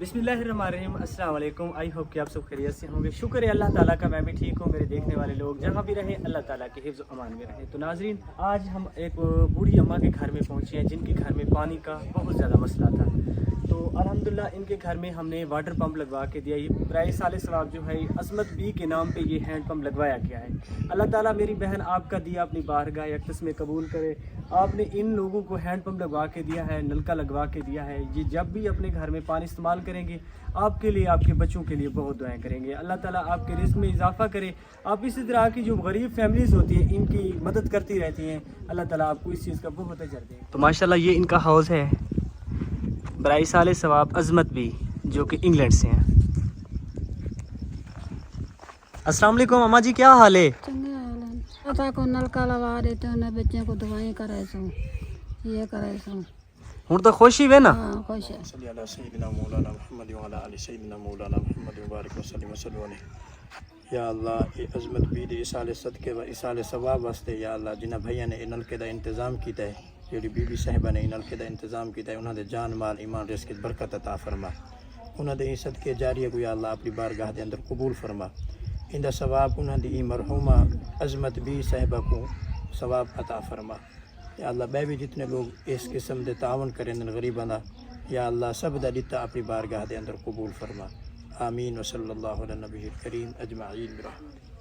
بسم اللہ الرحمن الرحیم، السلام علیکم۔ آئی ہوپ کہ آپ سب خیریت سے ہوں گے۔ شکر ہے اللہ تعالیٰ کا، میں بھی ٹھیک ہوں۔ میرے دیکھنے والے لوگ جہاں بھی رہیں اللہ تعالیٰ کے حفظ و امان میں رہیں۔ تو ناظرین، آج ہم ایک بوڑھی اماں کے گھر میں پہنچے ہیں جن کے گھر میں پانی کا بہت زیادہ مسئلہ تھا۔ تو الحمدللہ ان کے گھر میں ہم نے واٹر پمپ لگوا کے دیا۔ یہ برائے سال ثواب جو ہے عظمت بی کے نام پہ یہ ہینڈ پمپ لگوایا گیا ہے۔ اللہ تعالیٰ میری بہن آپ کا دیا اپنی بارگاہ یکتس میں قبول کرے۔ آپ نے ان لوگوں کو ہینڈ پمپ لگوا کے دیا ہے، نلکا لگوا کے دیا ہے۔ یہ جب بھی اپنے گھر میں پانی استعمال کریں گے، آپ کے لیے، آپ کے بچوں کے لیے بہت دعائیں کریں گے۔ اللہ تعالیٰ آپ کے رزق میں اضافہ کرے۔ آپ اسی طرح کی جو غریب فیملیز ہوتی ہیں ان کی مدد کرتی رہتی ہیں، اللہ تعالیٰ آپ کو اس چیز کا بہت اجر دے۔ تو ماشاءاللہ یہ ان کا ہاؤس ہے، برائے سال ثواب عظمت بھی، جو کہ انگلینڈ سے ہیں۔ السلام علیکم اماں جی، کیا حال ہے؟ چنگے حال ہیں۔ پتا کو نلکا لگا دیتے ہیں، بچوں کو دوائیں کرے سو، یہ کرے سو۔ ہوں تو خوشی ہوئے نا؟ ہاں خوش ہے۔ صلی اللہ سیدنا مولانا محمد وعلی آل سیدنا مولانا محمد وبارک وسلم وسلم علیہ۔ یا اللہ یہ عظمت بھی دے اسال صدقے و اسال ثواب واسطے یا اللہ جنہ بھیا نے نلکے دا انتظام کیتا ہے، جڑی بی بی صاحبہ نے نلکے دا انتظام کیتا ہے، انہاں دے جان مال ایمان رزق برکت عطا فرما۔ انہاں دے صدقے جاریہ کو یا اللہ اپنی بارگاہ دے اندر قبول فرما۔ ان دا ثواب انہاں دی مرحومہ عظمت بی صاحبہ کو ثواب عطا فرما۔ یا اللہ بے بھی جتنے لوگ اس قسم دے تعاون کریں غریباں دا، یا اللہ سب دا دیتا اپنی بارگاہ دے اندر قبول فرما۔ آمین و صلی اللہ علی نبی کریم اجمعین برحمتہ۔